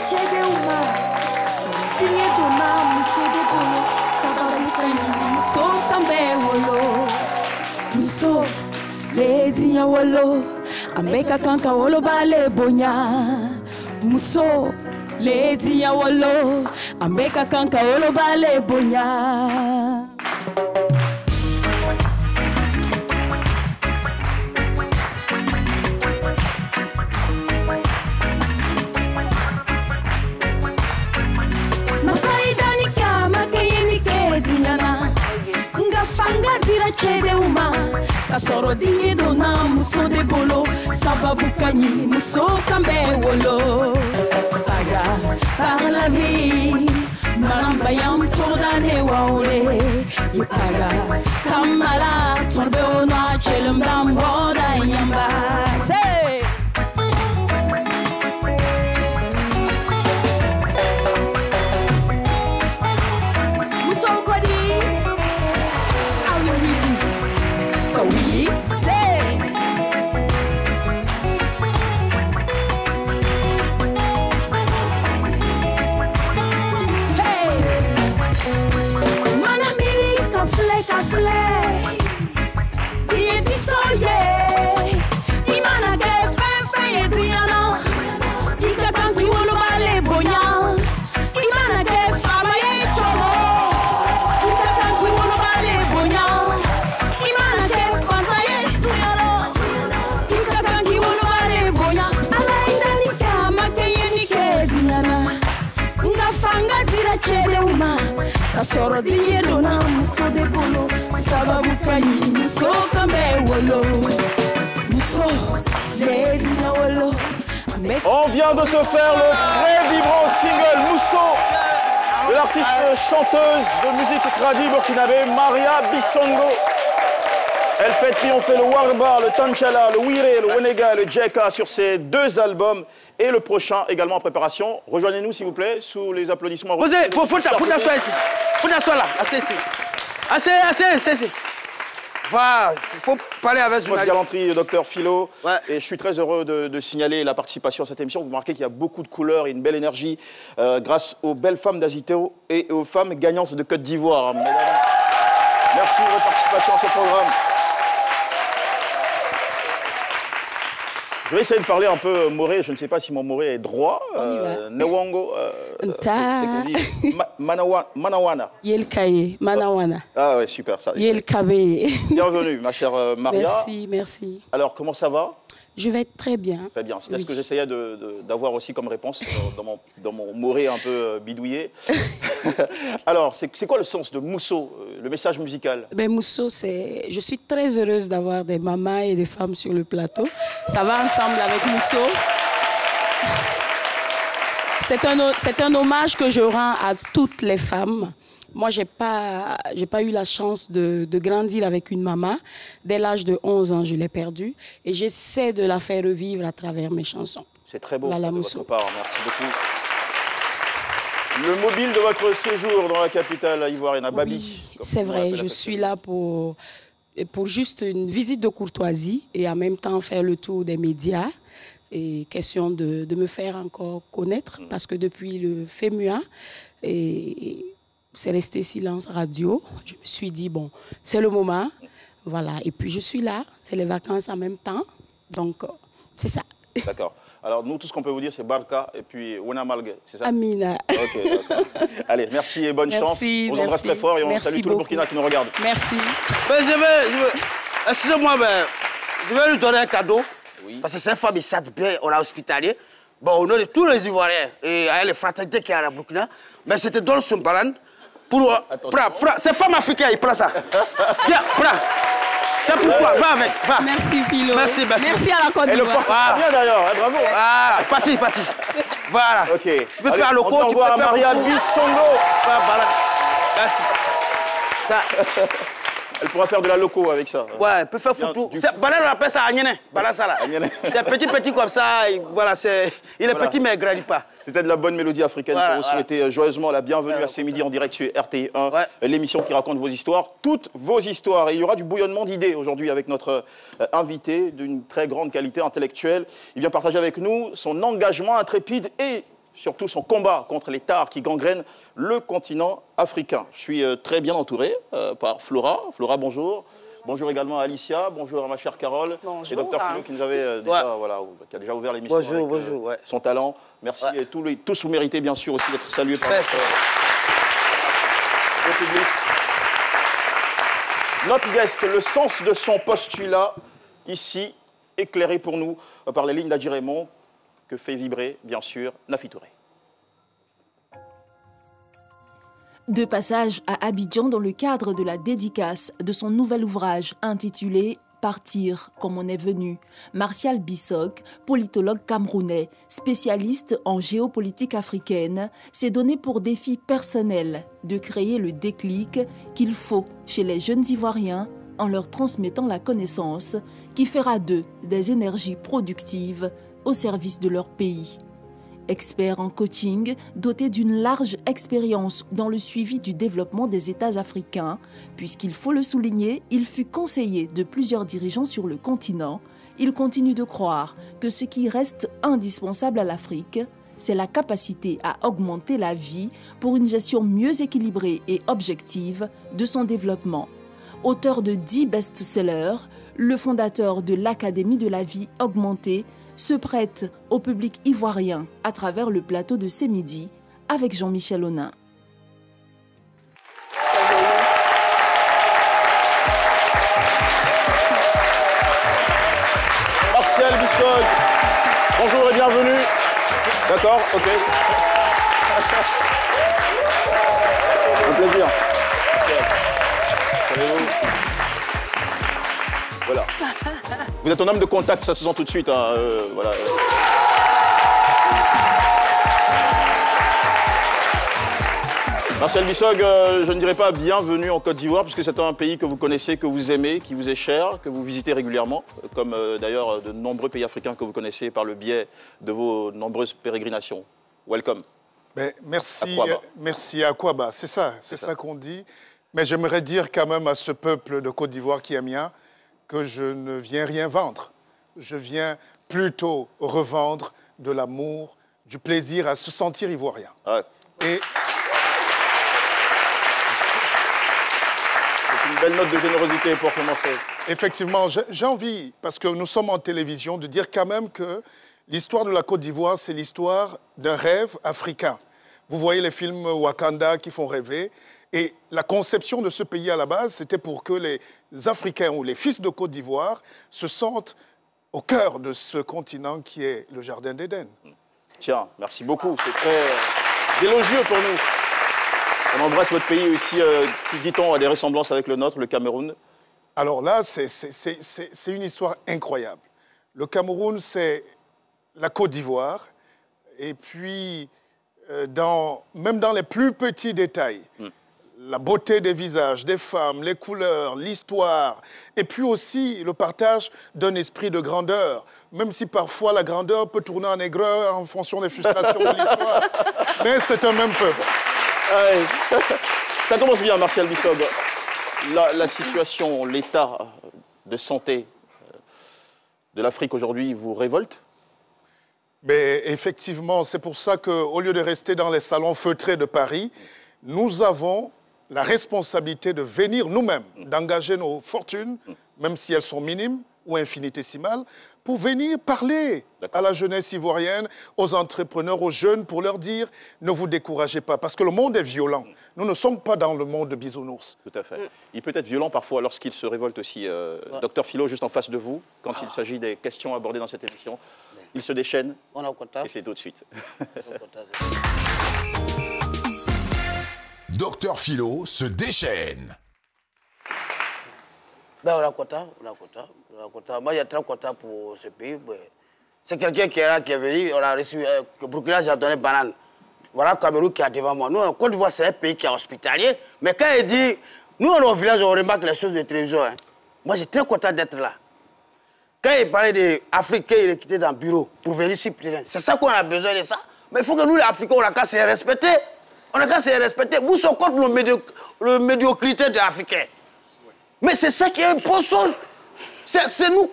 chede uma Sentiye dona muso de bolo Sababu kani muso kambe wolo Muso lezi ya wolo Ameka kanka wolo bale bonya Muso lezi ya wolo Ameka kanka wolo bale bonya Chede uma kasoro dinye dona muso de bolo sababu kanyi muso kambe wolo paga par la vie maramba yam tordane waure ipaga kamala torbe ona chelum dambo da yamba say Kasoro dinye dona muso de bolo sababu kanyi muso kambe wolo muso lezi na wolo. On vient de se faire le très vibrant single Mousso de l'artiste chanteuse de musique tradi burkinabé Maria Bissongo. Elle fait triompher le Warba, le Tanchala, le Wire, le Wenega et le Djeka sur ses 2 albums. Et le prochain également en préparation. Rejoignez-nous s'il vous plaît sous les applaudissements. Vous êtes, faut t'asseoir ici. Faut t'asseoir là, assez ici. Assez. Voilà, il faut parler avec Votre galanterie, docteur Philo. Ouais. Et je suis très heureux de signaler la participation à cette émission. Vous remarquez qu'il y a beaucoup de couleurs et une belle énergie grâce aux belles femmes d'Aziteo et aux femmes gagnantes de Côte d'Ivoire. Mesdames, merci de votre participation à ce programme. Je vais essayer de parler un peu moré. Je ne sais pas si mon moré est droit. Newango. Manawana. Yelkaye, Manawana. Ah ouais, super ça. Yelkabe. Bienvenue, ma chère Maria. Merci. Alors, comment ça va? Je vais très bien. Très bien. C'est ce que j'essayais d'avoir aussi comme réponse dans mon moré un peu bidouillé. Alors, c'est quoi le sens de Mousso, le message musical? Mousso, je suis très heureuse d'avoir des mamans et des femmes sur le plateau. Ça va ensemble avec Mousso. C'est un hommage que je rends à toutes les femmes. Moi, j'ai pas eu la chance de grandir avec une maman. Dès l'âge de 11 ans, je l'ai perdue. Et j'essaie de la faire revivre à travers mes chansons. C'est très beau voilà, de votre part. Merci beaucoup. Le mobile de votre séjour dans la capitale ivoirienne, à Babi. Oui, c'est vrai. Je suis là pour juste une visite de courtoisie et en même temps faire le tour des médias. Et question de me faire encore connaître. Parce que depuis le FEMUA, c'est resté silence radio. Je me suis dit, bon, c'est le moment. Voilà. Et puis, je suis là. C'est les vacances en même temps. Donc, c'est ça. D'accord. Alors, nous, tout ce qu'on peut vous dire, c'est Barka et puis Wena Malgue, c'est ça? Amina. Ok, d'accord. Allez, merci et bonne chance. On vous embrasse très fort et on salue tout le Burkina qui nous regarde. Merci. Excusez-moi, je vais lui donner un cadeau. Oui. Parce que c'est une femme ici, bien, on a hospitalier. Bon, au nom de tous les Ivoiriens et avec les fraternités qu'il y a à Burkina, mais je te donne son balan pour... Prends, c'est femme africaine, il prend ça. Viens, prends. C'est pourquoi, va avec, va. Merci Philo. Merci. Merci à la Côte d'Ivoire. Bien d'ailleurs, hein, bravo. Voilà, parti. Voilà. Ok. Tu peux faire le compte, tu peux faire Maria Bissongo. Merci. Ça. Elle pourra faire de la loco avec ça. Ouais, elle peut faire photo. Balai, on appelle ça Agnene. Balai, ça là. C'est petit comme ça. Voilà, il est petit, mais il ne grandit pas. C'était de la bonne mélodie africaine pour vous souhaiter joyeusement la bienvenue à ce midi en direct sur RTI1, l'émission qui raconte vos histoires, toutes vos histoires. Et il y aura du bouillonnement d'idées aujourd'hui avec notre invité d'une très grande qualité intellectuelle. Il vient partager avec nous son engagement intrépide et surtout son combat contre les tares qui gangrènent le continent africain. Je suis très bien entouré par Flora. Flora, bonjour. Bonjour également à Alicia, bonjour à ma chère Carole. Bonjour. Et Dr Philo qui nous avait qui a déjà ouvert l'émission avec son talent. Merci et tous vous méritez bien sûr aussi d'être salués par le public. Notre guest, le sens de son postulat, ici, éclairé pour nous par les lignes d'Adji Raymond, que fait vibrer, bien sûr, Nafi Touré. De passage à Abidjan dans le cadre de la dédicace de son nouvel ouvrage intitulé « Partir comme on est venu », Martial Bissok, politologue camerounais, spécialiste en géopolitique africaine, s'est donné pour défi personnel de créer le déclic qu'il faut chez les jeunes Ivoiriens en leur transmettant la connaissance qui fera d'eux des énergies productives au service de leur pays. Expert en coaching, doté d'une large expérience dans le suivi du développement des États africains, puisqu'il faut le souligner, il fut conseiller de plusieurs dirigeants sur le continent, il continue de croire que ce qui reste indispensable à l'Afrique, c'est la capacité à augmenter la vie pour une gestion mieux équilibrée et objective de son développement. Auteur de 10 best-sellers, le fondateur de l'Académie de la vie augmentée se prête au public ivoirien à travers le plateau de C'est Midi avec Jean-Michel Onin. Martial Bissok, bonjour et bienvenue. D'accord, ok. Un plaisir. Salut-vous. Voilà. Vous êtes un homme de contact, ça se sent tout de suite. Hein, voilà. Martial Bissok, je ne dirais pas bienvenue en Côte d'Ivoire, puisque c'est un pays que vous connaissez, que vous aimez, qui vous est cher, que vous visitez régulièrement, comme d'ailleurs de nombreux pays africains que vous connaissez par le biais de vos nombreuses pérégrinations. Welcome. Ben, merci à Aquaba, c'est ça qu'on dit. Mais j'aimerais dire quand même à ce peuple de Côte d'Ivoire qui est mien, que je ne viens rien vendre. Je viens plutôt revendre de l'amour, du plaisir à se sentir ivoirien. Ouais. Et c'est une belle note de générosité pour commencer. Effectivement, j'ai envie, parce que nous sommes en télévision, de dire quand même que l'histoire de la Côte d'Ivoire, c'est l'histoire d'un rêve africain. Vous voyez les films Wakanda qui font rêver. Et la conception de ce pays à la base, c'était pour que les Africains ou les fils de Côte d'Ivoire se sentent au cœur de ce continent qui est le Jardin d'Éden. Tiens, merci beaucoup. C'est très élogieux pour nous. On embrasse votre pays aussi, qui, dit-on, a des ressemblances avec le nôtre, le Cameroun. Alors là, c'est une histoire incroyable. Le Cameroun, c'est la Côte d'Ivoire. Et puis, même dans les plus petits détails, la beauté des visages, des femmes, les couleurs, l'histoire, et puis aussi le partage d'un esprit de grandeur, même si parfois la grandeur peut tourner en aigreur en fonction des frustrations de l'histoire. Mais c'est un même peuple. Ouais. Ça commence bien, Martial Bissok. La situation, l'état de santé de l'Afrique aujourd'hui vous révolte? Mais effectivement, c'est pour ça qu'au lieu de rester dans les salons feutrés de Paris, nous avons la responsabilité de venir nous-mêmes, d'engager nos fortunes, même si elles sont minimes ou infinitésimales, pour venir parler à la jeunesse ivoirienne, aux entrepreneurs, aux jeunes, pour leur dire « ne vous découragez pas », parce que le monde est violent. Nous ne sommes pas dans le monde de bisounours. Tout à fait. Il peut être violent parfois lorsqu'il se révolte aussi. Docteur Philo, juste en face de vous, quand il s'agit des questions abordées dans cette émission, il se déchaîne et c'est tout de suite. Docteur Philo se déchaîne. Ben, on est content. Moi, je suis très content pour ce pays. C'est quelqu'un qui est là, qui est venu. On a reçu, Burkina, j'ai donné banane. Voilà le Cameroun qui est devant moi. Nous, en Côte d'Ivoire, c'est un pays qui est hospitalier. Mais quand il dit, nous, on est au village, on remarque les choses de télévision. Hein. Moi, je suis très content d'être là. Quand il parlait des Africains, il est quitté dans le bureau pour venir sur le terrain. C'est ça qu'on a besoin de ça. Mais il faut que nous, les Africains, on a qu'à se respecter. On a qu'à se respecter. Vous êtes contre le médiocrité des Africains. Mais c'est ça qui est un poisson. C'est nous,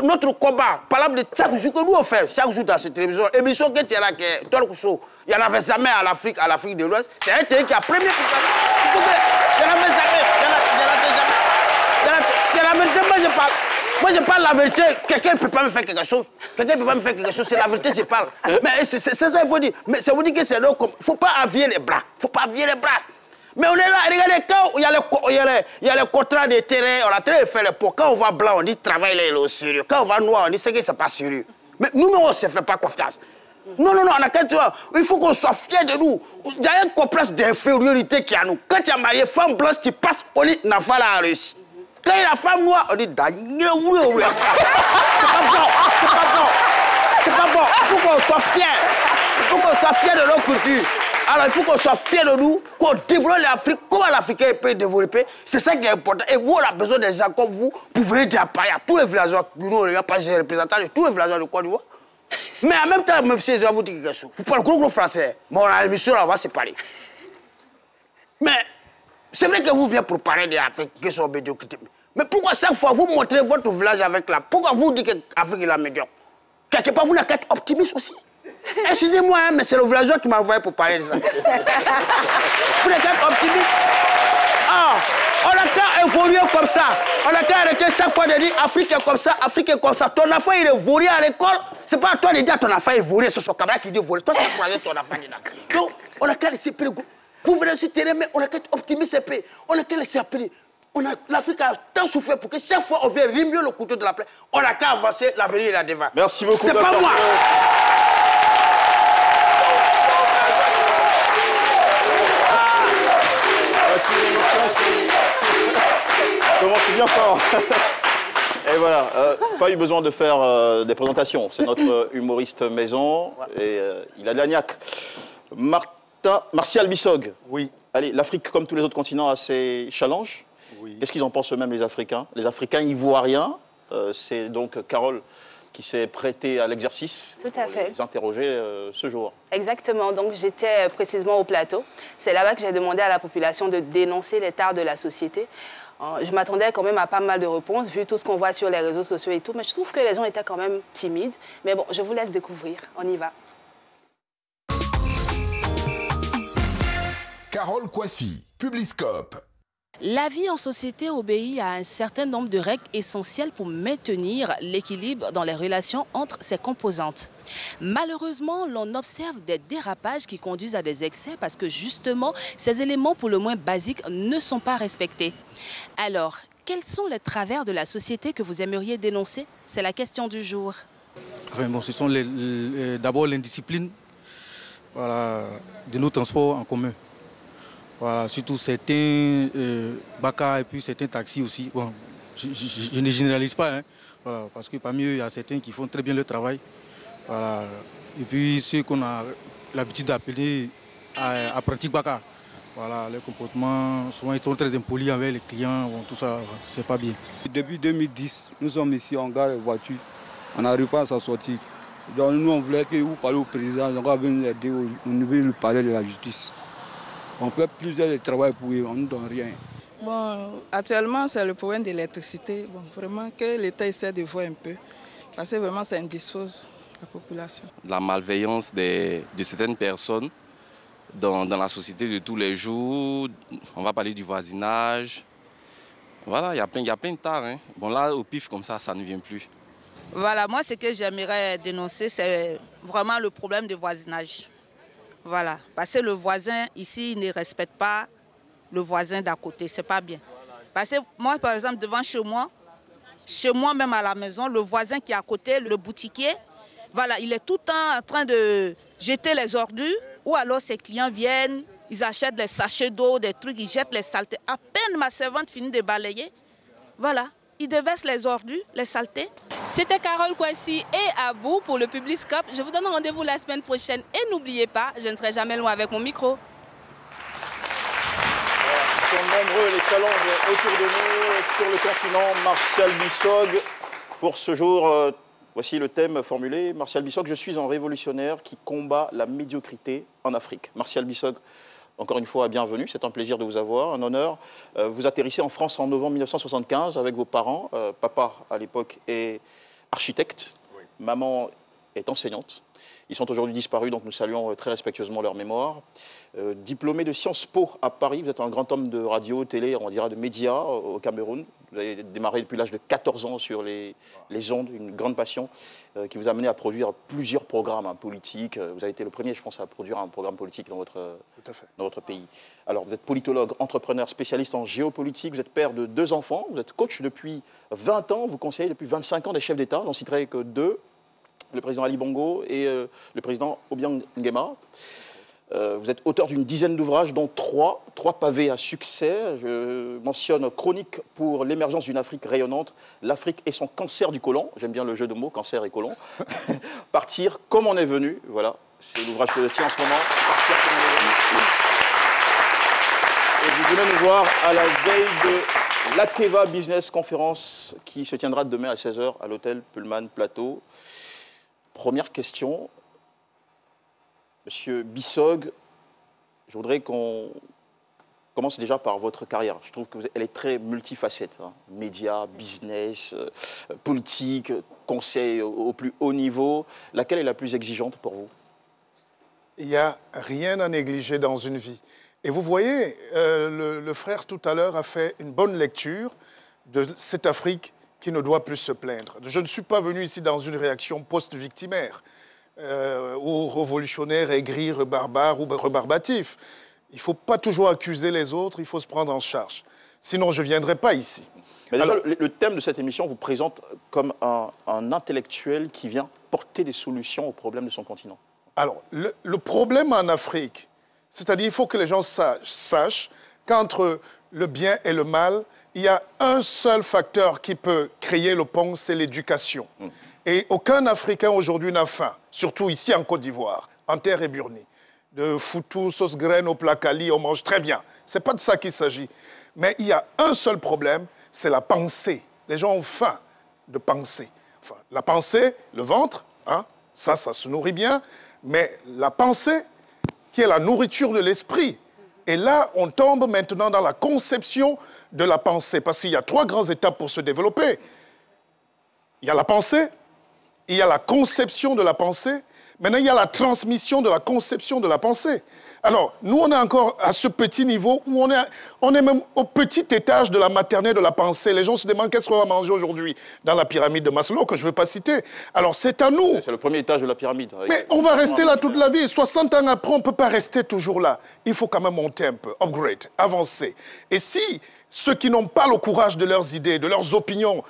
notre combat, par exemple, de chaque jour que nous on fait, chaque jour dans cette télévision, émission que tu es là, il n'y en avait jamais à l'Afrique de l'Ouest. C'est un pays qui a premier. Il n'y en avait jamais. C'est la vérité, moi je parle la vérité. Quelqu'un ne peut pas me faire quelque chose. Quelqu'un ne peut pas me faire quelque chose, c'est la vérité, je parle. Mais c'est ça qu'il faut dire. Mais ça veut dire que c'est donc comme. Il ne faut pas avier les bras. Il ne faut pas avier les bras. Mais on est là, regardez, quand il y a les contrats de terrain, on a train de faire les pots. Quand on voit blanc, on dit travail, il est sérieux. Quand on voit noir, on dit c'est que c'est pas sérieux. Mais nous, on ne se fait pas confiance. Non, on a quand tu vois, il faut qu'on soit fiers de nous. Il y a un complexe d'infériorité qui a nous. Quand tu as marié femme blanche, tu passes au lit, n'a pas la réussi. Quand il y a la femme noire, on dit c'est pas bon, c'est pas bon. Il faut qu'on soit fiers. Il faut qu'on soit fiers de notre culture. Alors, il faut qu'on soit fiers de nous, qu'on développe l'Afrique, comment l'Africain peut développer. C'est ça qui est important. Et vous, on a besoin des gens comme vous pour venir d'appareil à tous les villageois. Nous, on n'est pas des représentants de tous les villageois de Côte d'Ivoire. Mais en même temps, même si je vais vous dire quelque chose, vous parlez gros français, mais on a une émission, on va se parler. Mais c'est vrai que vous venez pour parler de l'Afrique, qui sont médiocrités. Mais pourquoi chaque fois vous montrez votre village avec la... Pourquoi vous dites que l'Afrique est la médiocre? Quelque part, vous n'avez qu'à être optimiste aussi. Excusez-moi, hein, mais c'est le villageois qui m'a envoyé pour parler de ça. Vous n'êtes qu'à optimiste. Ah, on a qu'à évoluer comme ça. On a qu'à arrêter chaque fois de dire Afrique est comme ça, Afrique est comme ça. Ton enfant, il est volé à l'école. C'est pas à toi de dire ton enfant est volé, c'est son camarade qui dit volé. Toi, tu as croisé ton enfant dedans. Donc, on a qu'à laisser appeler. Vous venez sur le terrain, mais on a qu'à être optimiste et paix. On a qu'à laisser appeler. L'Afrique a tant souffert pour que chaque fois on vient remuer le couteau de la plaie. On a qu'à avancer, l'avenir est là devant. Merci beaucoup. C'est pas moi. Comment c'est bien fort. Et voilà, pas eu besoin de faire des présentations. C'est notre humoriste maison et il a de la niaque. Martial Bissog. Oui. Allez, l'Afrique, comme tous les autres continents, a ses challenges. Oui. Qu'est-ce qu'ils en pensent eux-mêmes, les Africains? Les Africains ivoiriens, c'est donc Carole qui s'est prêtée à l'exercice. Tout à fait. Les interroger ce jour. Exactement. Donc, j'étais précisément au plateau. C'est là-bas que j'ai demandé à la population de dénoncer les tares de la société. Je m'attendais quand même à pas mal de réponses, vu tout ce qu'on voit sur les réseaux sociaux et tout. Mais je trouve que les gens étaient quand même timides. Mais bon, je vous laisse découvrir. On y va. Carole Kwasi, Publiscope. La vie en société obéit à un certain nombre de règles essentielles pour maintenir l'équilibre dans les relations entre ses composantes. Malheureusement, l'on observe des dérapages qui conduisent à des excès parce que justement, ces éléments pour le moins basiques ne sont pas respectés. Alors, quels sont les travers de la société que vous aimeriez dénoncer? C'est la question du jour. Enfin, bon, ce sont d'abord l'indiscipline, voilà, de nos transports en commun. Voilà, surtout certains baka et puis certains taxis aussi. Bon, je ne généralise pas, hein, voilà, parce que parmi eux, il y a certains qui font très bien leur travail. Voilà. Et puis ceux qu'on a l'habitude d'appeler apprentis baka. Voilà, les comportements, souvent ils sont très impolis avec les clients, bon, tout ça, c'est pas bien. Depuis 2010, nous sommes ici, on gare les voitures, on n'arrive pas à s'en sortir. Donc nous, on voulait que vous parliez au président, on va venir aider au niveau du palais de la justice. On fait plusieurs de travail pour eux, on ne donne rien. Bon, actuellement, c'est le problème de l'électricité. Bon, vraiment que l'État essaie de voir un peu, parce que vraiment, ça indispose la population. La malveillance de certaines personnes dans la société de tous les jours. On va parler du voisinage. Voilà, il y a plein de tares. Hein. Bon, là, au pif, comme ça ne vient plus. Voilà, moi, ce que j'aimerais dénoncer, c'est vraiment le problème de voisinage. Voilà, parce que le voisin ici il ne respecte pas le voisin d'à côté, c'est pas bien. Parce que moi, par exemple, devant chez moi même à la maison, le voisin qui est à côté, le boutiquier, voilà, il est tout le temps en train de jeter les ordures, ou alors ses clients viennent, ils achètent des sachets d'eau, des trucs, ils jettent les saletés. À peine ma servante finit de balayer, voilà, ils déversent les ordures, les saletés. C'était Carole Kwasi et Abou pour le Publiscope. Je vous donne rendez-vous la semaine prochaine et n'oubliez pas, je ne serai jamais loin avec mon micro. Ils sont nombreux les challenges autour de nous sur le continent. Martial Bissog, pour ce jour, voici le thème formulé. Martial Bissog, je suis un révolutionnaire qui combat la médiocrité en Afrique. Martial Bissog, encore une fois, bienvenue. C'est un plaisir de vous avoir, un honneur. Vous atterrissez en France en novembre 1975 avec vos parents. Papa, à l'époque, est architecte. Oui. Maman est enseignante. Ils sont aujourd'hui disparus, donc nous saluons très respectueusement leur mémoire. Diplômé de Sciences Po à Paris, vous êtes un grand homme de radio, télé, on dirait de médias au Cameroun. Vous avez démarré depuis l'âge de 14 ans sur les ondes, une grande passion qui vous a amené à produire plusieurs programmes politiques. Vous avez été le premier, je pense, à produire un programme politique dans votre pays. Alors, vous êtes politologue, entrepreneur, spécialiste en géopolitique, vous êtes père de 2 enfants, vous êtes coach depuis 20 ans, vous conseillez depuis 25 ans des chefs d'État, j'en citerai que 2. Le président Ali Bongo et le président Obiang Nguema. Vous êtes auteur d'une dizaine d'ouvrages, dont 3 pavés à succès. Je mentionne Chronique pour l'émergence d'une Afrique rayonnante, l'Afrique et son cancer du côlon. J'aime bien le jeu de mots, cancer et côlon. Partir comme on est venu. Voilà, c'est l'ouvrage que je tiens en ce moment. Partir comme on est venu. Et vous venez nous voir à la veille de l'Akeva Business Conference qui se tiendra demain à 16h à l'hôtel Pullman Plateau. Première question, Monsieur Bissog, je voudrais qu'on commence déjà par votre carrière. Je trouve qu'elle est très multifacette. Hein. Médias, business, politique, conseil au plus haut niveau. Laquelle est la plus exigeante pour vous? Il n'y a rien à négliger dans une vie. Et vous voyez, le frère tout à l'heure a fait une bonne lecture de cette Afrique qui ne doit plus se plaindre. Je ne suis pas venu ici dans une réaction post-victimaire ou révolutionnaire, aigri, barbare ou rebarbatif. Il ne faut pas toujours accuser les autres, il faut se prendre en charge. Sinon, je ne viendrai pas ici. Mais déjà, le thème de cette émission vous présente comme un intellectuel qui vient porter des solutions aux problèmes de son continent. Alors, le problème en Afrique, c'est-à-dire qu'il faut que les gens sachent qu'entre le bien et le mal, il y a un seul facteur qui peut créer le pont, c'est l'éducation. Et aucun Africain aujourd'hui n'a faim, surtout ici en Côte d'Ivoire, en terre éburnie. De foutou, sauce graine au plat cali, on mange très bien. Ce n'est pas de ça qu'il s'agit. Mais il y a un seul problème, c'est la pensée. Les gens ont faim de penser. Enfin, la pensée, le ventre, hein, ça se nourrit bien. Mais la pensée, qui est la nourriture de l'esprit. Et là, on tombe maintenant dans la conception de la pensée, parce qu'il y a 3 grandes étapes pour se développer. Il y a la pensée, il y a la conception de la pensée, maintenant il y a la transmission de la conception de la pensée. Alors, nous, on est encore à ce petit niveau où on est même au petit étage de la maternelle de la pensée. Les gens se demandent qu'est-ce qu'on va manger aujourd'hui dans la pyramide de Maslow, que je ne veux pas citer. Alors, c'est à nous. C'est le premier étage de la pyramide. Mais on va rester là toute la vie. 60 ans après, on ne peut pas rester toujours là. Il faut quand même monter un peu, upgrade, avancer. Et si ceux qui n'ont pas le courage de leurs idées, de leurs opinions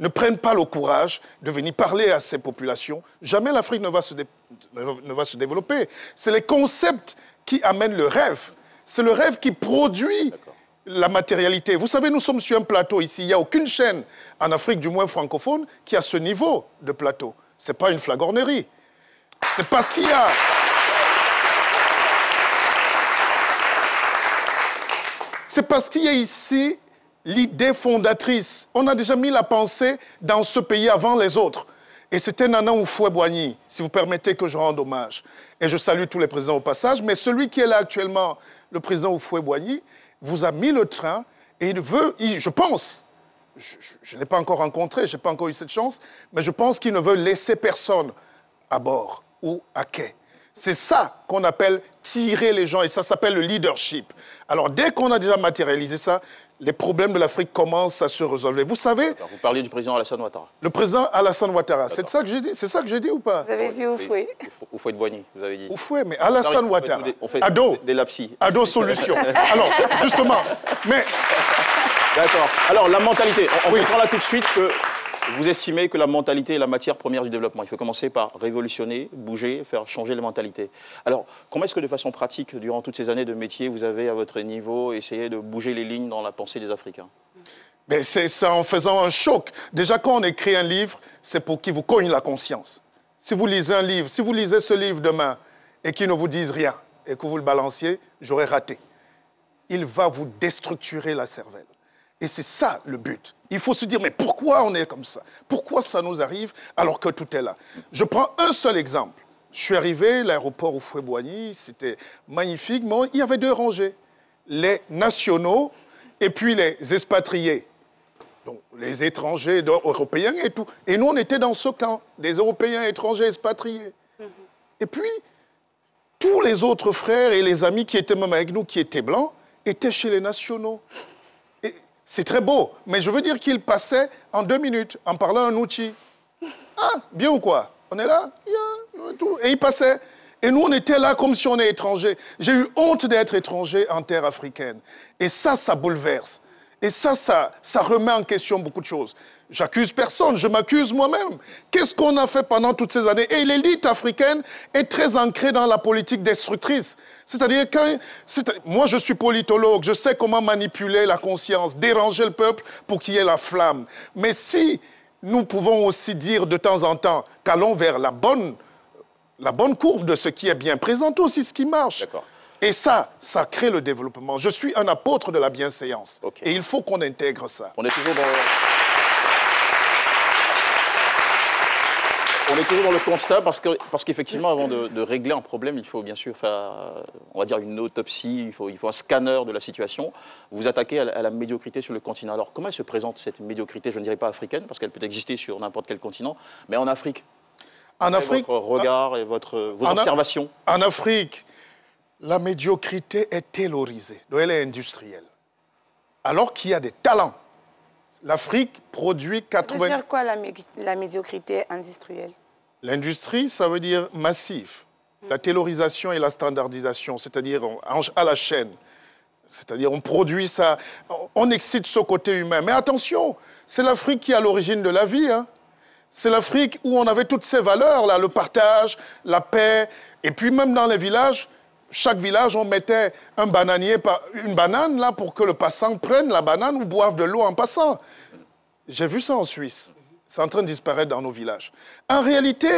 ne prennent pas le courage de venir parler à ces populations, jamais l'Afrique ne va se développer. C'est les concepts qui amènent le rêve. C'est le rêve qui produit la matérialité. Vous savez, nous sommes sur un plateau ici. Il n'y a aucune chaîne en Afrique, du moins francophone, qui a ce niveau de plateau. Ce n'est pas une flagornerie. C'est parce qu'il y a... C'est parce qu'il y a ici l'idée fondatrice. On a déjà mis la pensée dans ce pays avant les autres. Et c'était Nana Houphouët-Boigny, si vous permettez que je rende hommage. Et je salue tous les présidents au passage, mais celui qui est là actuellement, le président Houphouët-Boigny, vous a mis le train et il veut, je pense, je ne l'ai pas encore rencontré, je n'ai pas encore eu cette chance, mais je pense qu'il ne veut laisser personne à bord ou à quai. C'est ça qu'on appelle tirer les gens et ça s'appelle le leadership. Alors dès qu'on a déjà matérialisé ça, les problèmes de l'Afrique commencent à se résolver. Vous savez... Vous parliez du président Alassane Ouattara. Le président Alassane Ouattara, c'est ça que j'ai dit? C'est ça que j'ai dit ou pas? Vous avez dit Houphouët. Houphouët-Boigny, vous avez dit. Houphouët, mais Alassane Ouattara. On fait Ado. Des lapsis. Ado solution. Alors, justement, mais... D'accord. Alors, la mentalité. On comprend là tout de suite que vous estimez que la mentalité est la matière première du développement. Il faut commencer par révolutionner, bouger, faire changer les mentalités. Alors, comment est-ce que de façon pratique, durant toutes ces années de métier, vous avez à votre niveau essayé de bouger les lignes dans la pensée des Africains? Mais c'est ça en faisant un choc. Déjà, quand on écrit un livre, c'est pour qu'il vous cogne la conscience. Si vous lisez un livre, si vous lisez ce livre demain et qu'il ne vous dise rien et que vous le balanciez, j'aurais raté. Il va vous déstructurer la cervelle. Et c'est ça le but. Il faut se dire, mais pourquoi on est comme ça? Pourquoi ça nous arrive alors que tout est là? Je prends un seul exemple. Je suis arrivé, l'aéroport Houphouët-Boigny, c'était magnifique, mais il y avait 2 rangées. Les nationaux et puis les expatriés. Donc, les étrangers européens et tout. Et nous, on était dans ce camp, des Européens étrangers expatriés. Et puis, tous les autres frères et les amis qui étaient même avec nous, qui étaient blancs, étaient chez les nationaux. C'est très beau, mais je veux dire qu'ils passaient en 2 minutes en parlant un outil. Ah, bien ou quoi? On est là, tout. Et ils passaient. Et nous, on était là comme si on était étrangers. J'ai eu honte d'être étranger en terre africaine. Et ça bouleverse. Et ça remet en question beaucoup de choses. J'accuse personne, je m'accuse moi-même. Qu'est-ce qu'on a fait pendant toutes ces années? Et l'élite africaine est très ancrée dans la politique destructrice. C'est-à-dire, moi je suis politologue, je sais comment manipuler la conscience, déranger le peuple pour qu'il y ait la flamme. Mais si nous pouvons aussi dire de temps en temps qu'allons vers la bonne courbe de ce qui est bien, présente aussi ce qui marche. Et ça crée le développement. Je suis un apôtre de la bienséance. Et il faut qu'on intègre ça. On est toujours dans le constat parce qu'effectivement, avant de régler un problème, il faut bien sûr faire, on va dire, une autopsie, il faut un scanner de la situation. Vous attaquez à la médiocrité sur le continent. Alors, comment elle se présente, cette médiocrité? Je ne dirais pas africaine, parce qu'elle peut exister sur n'importe quel continent, mais en Afrique. En Afrique, votre regard et vos observations. En Afrique, la médiocrité est taylorisée, donc elle est industrielle. Alors qu'il y a des talents. L'Afrique produit 80... Ça veut dire quoi la médiocrité industrielle? L'industrie, ça veut dire massif. La taylorisation et la standardisation, c'est-à-dire à la chaîne. C'est-à-dire on produit ça, on excite ce côté humain. Mais attention, c'est l'Afrique qui est à l'origine de la vie. Hein. C'est l'Afrique où on avait toutes ces valeurs, là, le partage, la paix. Et puis même dans les villages, chaque village, on mettait un bananier, une banane là, pour que le passant prenne la banane ou boive de l'eau en passant. J'ai vu ça en Suisse. C'est en train de disparaître dans nos villages. En réalité,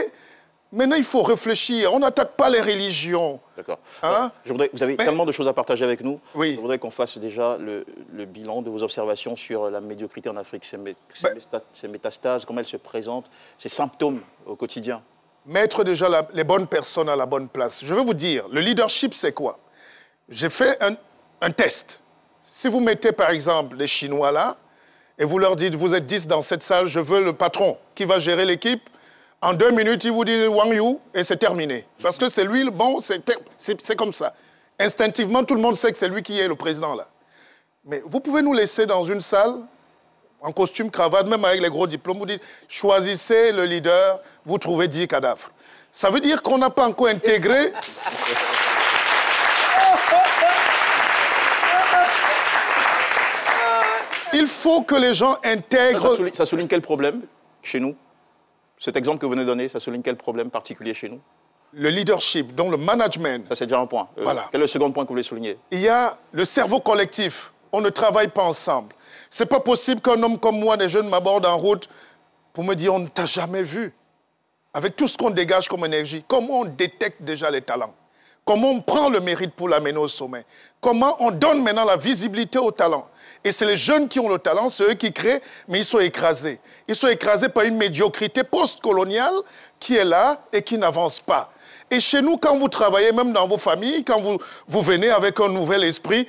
maintenant, il faut réfléchir. On n'attaque pas les religions. D'accord. Hein? Vous avez tellement de choses à partager avec nous. Oui. Je voudrais qu'on fasse déjà le bilan de vos observations sur la médiocrité en Afrique, ces métastases, comment elles se présentent, ces symptômes au quotidien. Mettre déjà les bonnes personnes à la bonne place. Je veux vous dire, le leadership, c'est quoi? J'ai fait un test. Si vous mettez, par exemple, les Chinois là, et vous leur dites, vous êtes 10 dans cette salle, je veux le patron qui va gérer l'équipe, en 2 minutes, il vous dit Wang Yu, et c'est terminé. Parce que c'est lui le bon, c'est comme ça. Instinctivement, tout le monde sait que c'est lui qui est le président là. Mais vous pouvez nous laisser dans une salle, en costume, cravate, même avec les gros diplômes, vous dites, choisissez le leader, vous trouvez 10 cadavres. Ça veut dire qu'on n'a pas encore intégré... Il faut que les gens intègrent... Ça souligne quel problème chez nous? Cet exemple que vous venez de donner, ça souligne quel problème particulier chez nous? Le leadership, donc le management. Ça, c'est déjà un point. Voilà. Quel est le second point que vous voulez souligner? Il y a le cerveau collectif. On ne travaille pas ensemble. C'est pas possible qu'un homme comme moi, des jeunes, m'aborde en route pour me dire, on ne t'a jamais vu. Avec tout ce qu'on dégage comme énergie, comment on détecte déjà les talents? Comment on prend le mérite pour l'amener au sommet? Comment on donne maintenant la visibilité aux talents? Et c'est les jeunes qui ont le talent, c'est eux qui créent, mais ils sont écrasés. Ils sont écrasés par une médiocrité post-coloniale qui est là et qui n'avance pas. Et chez nous, quand vous travaillez, même dans vos familles, quand vous venez avec un nouvel esprit,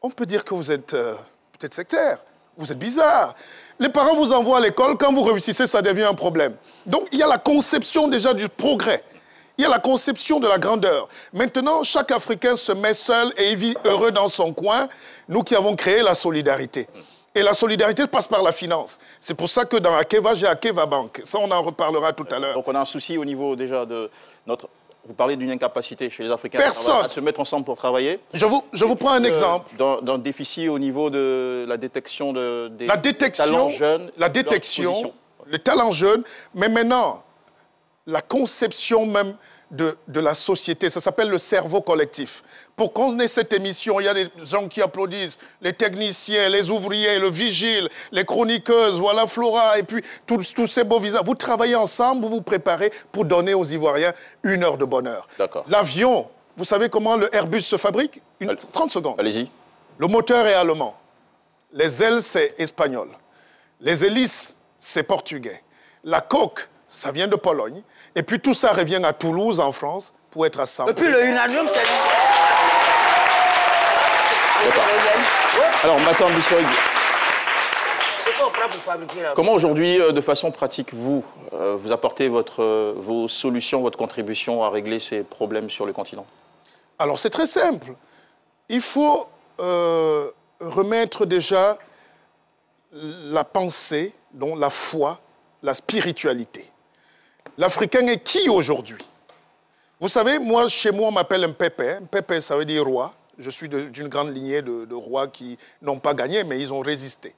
on peut dire que vous êtes peut-être sectaire, vous êtes bizarre. Les parents vous envoient à l'école, quand vous réussissez, ça devient un problème. Donc il y a la conception déjà du progrès. Il y a la conception de la grandeur. Maintenant, chaque Africain se met seul et il vit heureux dans son coin, nous qui avons créé la solidarité. Et la solidarité passe par la finance. C'est pour ça que dans Akeva, j'ai Akeva Bank. Ça, on en reparlera tout à l'heure. Donc on a un souci au niveau déjà de notre... Vous parlez d'une incapacité chez les Africains à se mettre ensemble pour travailler. Je vous prends un exemple. D'un déficit au niveau de la détection des talents jeunes. La détection, les talents jeunes, mais maintenant... La conception même de la société, ça s'appelle le cerveau collectif. Pour qu'on ait cette émission, il y a des gens qui applaudissent, les techniciens, les ouvriers, le vigile, les chroniqueuses, voilà Flora, et puis tous ces beaux visages. Vous travaillez ensemble, vous vous préparez pour donner aux Ivoiriens 1 heure de bonheur. L'avion, vous savez comment le Airbus se fabrique? 30 secondes. Allez-y. Le moteur est allemand. Les ailes, c'est espagnol. Les hélices, c'est portugais. La coque, ça vient de Pologne. Et puis tout ça revient à Toulouse, en France, pour être assemblé. Et puis le unanium, c'est... Alors, Matam Bissog, comment aujourd'hui, de façon pratique, vous apportez vos solutions, votre contribution à régler ces problèmes sur le continent? Alors, c'est très simple. Il faut remettre déjà la pensée, donc la foi, la spiritualité. L'Africain est qui aujourd'hui? Vous savez, moi, chez moi, on m'appelle Mpépé. Mpépé, ça veut dire roi. Je suis d'une grande lignée de rois qui n'ont pas gagné, mais ils ont résisté.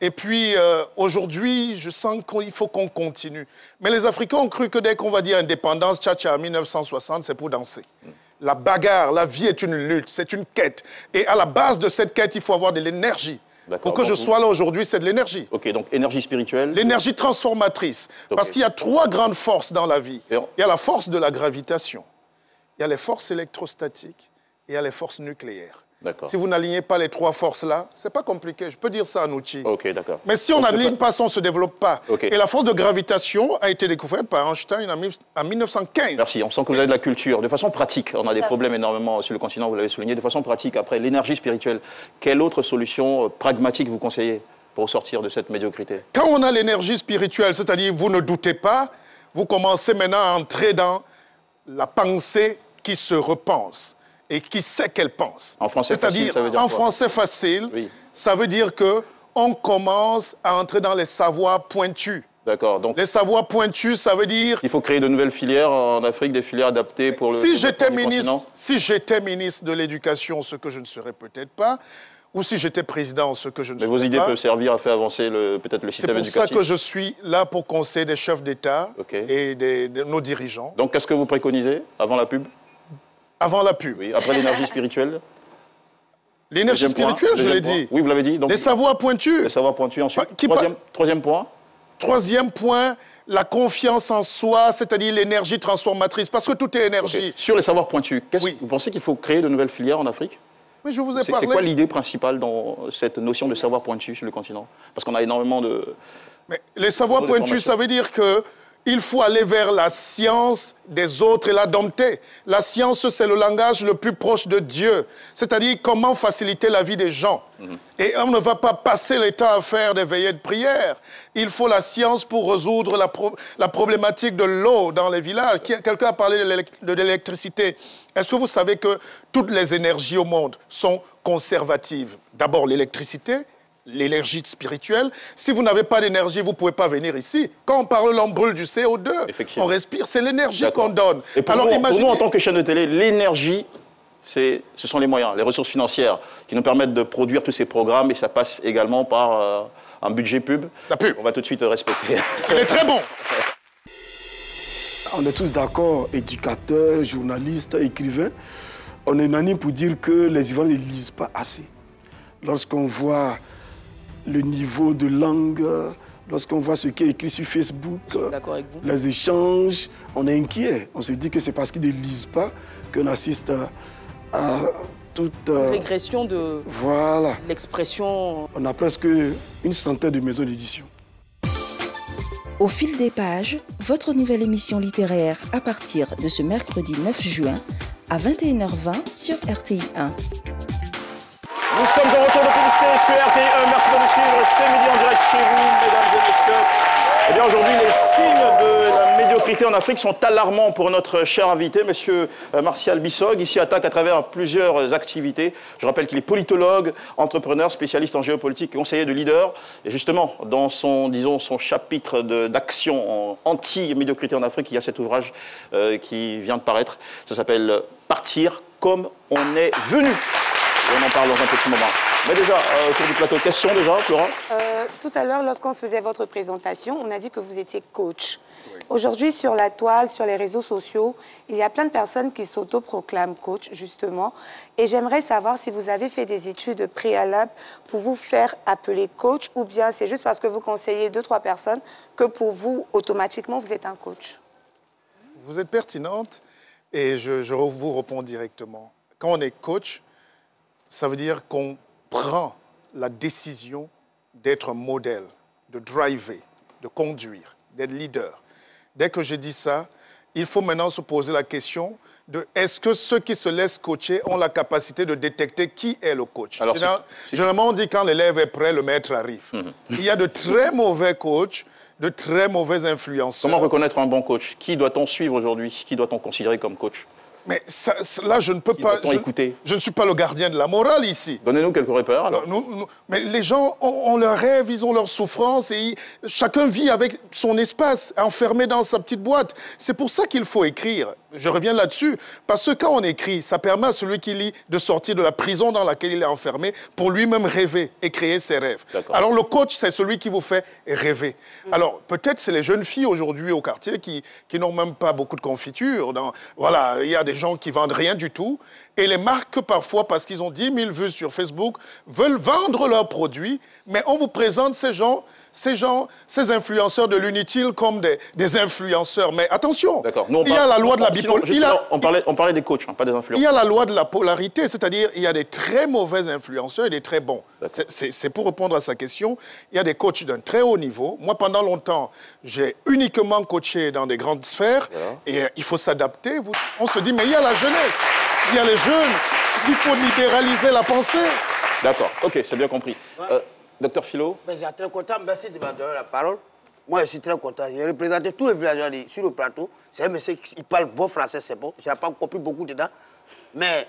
Et puis, aujourd'hui, je sens qu'il faut qu'on continue. Mais les Africains ont cru que dès qu'on va dire indépendance, tcha-tcha, 1960, c'est pour danser. La bagarre, la vie est une lutte, c'est une quête. Et à la base de cette quête, il faut avoir de l'énergie. Pour que je sois là aujourd'hui, c'est de l'énergie. Ok, donc énergie spirituelle. L'énergie transformatrice. Okay. Parce qu'il y a 3 grandes forces dans la vie. Il y a la force de la gravitation, il y a les forces électrostatiques, et il y a les forces nucléaires. Si vous n'alignez pas les 3 forces-là, c'est pas compliqué. Je peux dire ça à Nouchi. Ok, d'accord. Mais si on n'aligne pas ça, on ne se développe pas. Et la force de gravitation a été découverte par Einstein en 1915. Merci, on sent que vous avez de la culture. De façon pratique, on a des problèmes énormément sur le continent, vous l'avez souligné. De façon pratique, après l'énergie spirituelle, quelle autre solution pragmatique vous conseillez pour sortir de cette médiocrité? Quand on a l'énergie spirituelle, c'est-à-dire vous ne doutez pas, vous commencez maintenant à entrer dans la pensée qui se repense. Et qui sait qu'elle pense. En français facile, ça veut dire quoi? En français facile, ça veut dire qu'on commence à entrer dans les savoirs pointus. D'accord. Donc, les savoirs pointus, ça veut dire... Il faut créer de nouvelles filières en Afrique, des filières adaptées pour le... Si j'étais ministre de l'Éducation, ce que je ne serais peut-être pas, ou si j'étais président, ce que je ne serais pas... Mais vos idées peuvent servir à faire avancer peut-être le système éducatif. C'est pour ça que je suis là pour conseiller des chefs d'État et de nos dirigeants. Donc, qu'est-ce que vous préconisez avant la pub? Avant la pub. Oui, après l'énergie spirituelle. L'énergie spirituelle, je l'ai dit. Oui, vous l'avez dit. Donc, les savoirs pointus. Les savoirs pointus, ensuite. Troisième point. Troisième point, la confiance en soi, c'est-à-dire l'énergie transformatrice, parce que tout est énergie. Sur les savoirs pointus, vous pensez qu'il faut créer de nouvelles filières en Afrique? Oui, je vous ai parlé. C'est quoi l'idée principale dans cette notion de savoir pointu sur le continent? Parce qu'on a énormément de... Mais les savoirs pointus, ça veut dire que il faut aller vers la science des autres et la dompter. La science, c'est le langage le plus proche de Dieu. C'est-à-dire comment faciliter la vie des gens. Et on ne va pas passer le temps à faire des veillées de prière. Il faut la science pour résoudre la problématique de l'eau dans les villages. Quelqu'un a parlé de l'électricité. Est-ce que vous savez que toutes les énergies au monde sont conservatives? D'abord l'électricité, l'énergie spirituelle. Si vous n'avez pas d'énergie, vous ne pouvez pas venir ici. Quand on parle, on brûle du CO2, on respire, c'est l'énergie qu'on donne. Et pour nous, en tant que chaîne de télé, l'énergie, ce sont les moyens, les ressources financières qui nous permettent de produire tous ces programmes et ça passe également par un budget pub. La pub. On va tout de suite respecter. Il est très bon. On est tous d'accord, éducateurs, journalistes, écrivains. On est unanime pour dire que les Ivoiriens ne lisent pas assez. Lorsqu'on voit le niveau de langue, lorsqu'on voit ce qui est écrit sur Facebook, les échanges, on est inquiet. On se dit que c'est parce qu'ils ne lisent pas qu'on assiste à toute... régression de l'expression. On a presque une centaine de maisons d'édition. Au fil des pages, votre nouvelle émission littéraire à partir de ce mercredi 9 juin à 21h20 sur RTI 1. Nous sommes en retour de publicité sur RTI 1. Merci de nous suivre. C'est midi en direct chez vous, mesdames et messieurs. Eh bien, aujourd'hui, les signes de la médiocrité en Afrique sont alarmants pour notre cher invité, monsieur Martial Bissog. Ici, attaque à travers plusieurs activités. Je rappelle qu'il est politologue, entrepreneur, spécialiste en géopolitique et conseiller de leader. Et justement, dans son chapitre d'action anti-médiocrité en Afrique, il y a cet ouvrage qui vient de paraître. Ça s'appelle « Partir comme on est venu ». On en parle dans un petit moment. Mais déjà, autour du plateau, question déjà, Flora? Tout à l'heure, lorsqu'on faisait votre présentation, on a dit que vous étiez coach. Oui. Aujourd'hui, sur la toile, sur les réseaux sociaux, il y a plein de personnes qui s'autoproclament coach, justement. Et j'aimerais savoir si vous avez fait des études préalables pour vous faire appeler coach, ou bien c'est juste parce que vous conseillez 2-3 personnes que pour vous, automatiquement, vous êtes un coach. Vous êtes pertinente et je vous réponds directement. Quand on est coach, ça veut dire qu'on prend la décision d'être un modèle, de driver, de conduire, d'être leader. Dès que je dis ça, il faut maintenant se poser la question de est-ce que ceux qui se laissent coacher ont la capacité de détecter qui est le coach. Alors, généralement, on dit quand l'élève est prêt, le maître arrive. Il y a de très mauvais coachs, de très mauvais influenceurs. Comment reconnaître un bon coach? Qui doit-on suivre aujourd'hui? Qui doit-on considérer comme coach? Mais là, je ne peux pas... Je ne suis pas le gardien de la morale ici. Donnez-nous quelques repères, alors. Mais les gens ont leurs rêves, ils ont leurs souffrances, et chacun vit avec son espace, enfermé dans sa petite boîte. C'est pour ça qu'il faut écrire. Je reviens là-dessus, parce que quand on écrit, ça permet à celui qui lit de sortir de la prison dans laquelle il est enfermé pour lui-même rêver et créer ses rêves. Alors le coach, c'est celui qui vous fait rêver. Alors peut-être c'est les jeunes filles aujourd'hui au quartier qui n'ont même pas beaucoup de confiture. Voilà, il y a des gens qui vendent rien du tout et les marques parfois, parce qu'ils ont 10 000 vues sur Facebook, veulent vendre leurs produits, mais on vous présente ces influenceurs de l'inutile comme des influenceurs. Mais attention, il y a la loi de la bipolarité. On parlait des coachs, pas des influenceurs. Il y a la loi de la polarité, c'est-à-dire il y a des très mauvais influenceurs et des très bons. C'est pour répondre à sa question. Il y a des coachs d'un très haut niveau. Moi, pendant longtemps, j'ai uniquement coaché dans des grandes sphères et il faut s'adapter. On se dit, mais il y a la jeunesse, il y a les jeunes, il faut libéraliser la pensée. D'accord, ok, c'est bien compris. Docteur Philo? Je suis très content, merci de me donner la parole. Moi, je suis très content. J'ai représenté tous les villageois sur le plateau. C'est un monsieur qui parle bon français, c'est bon. Je n'ai pas compris beaucoup dedans. Mais,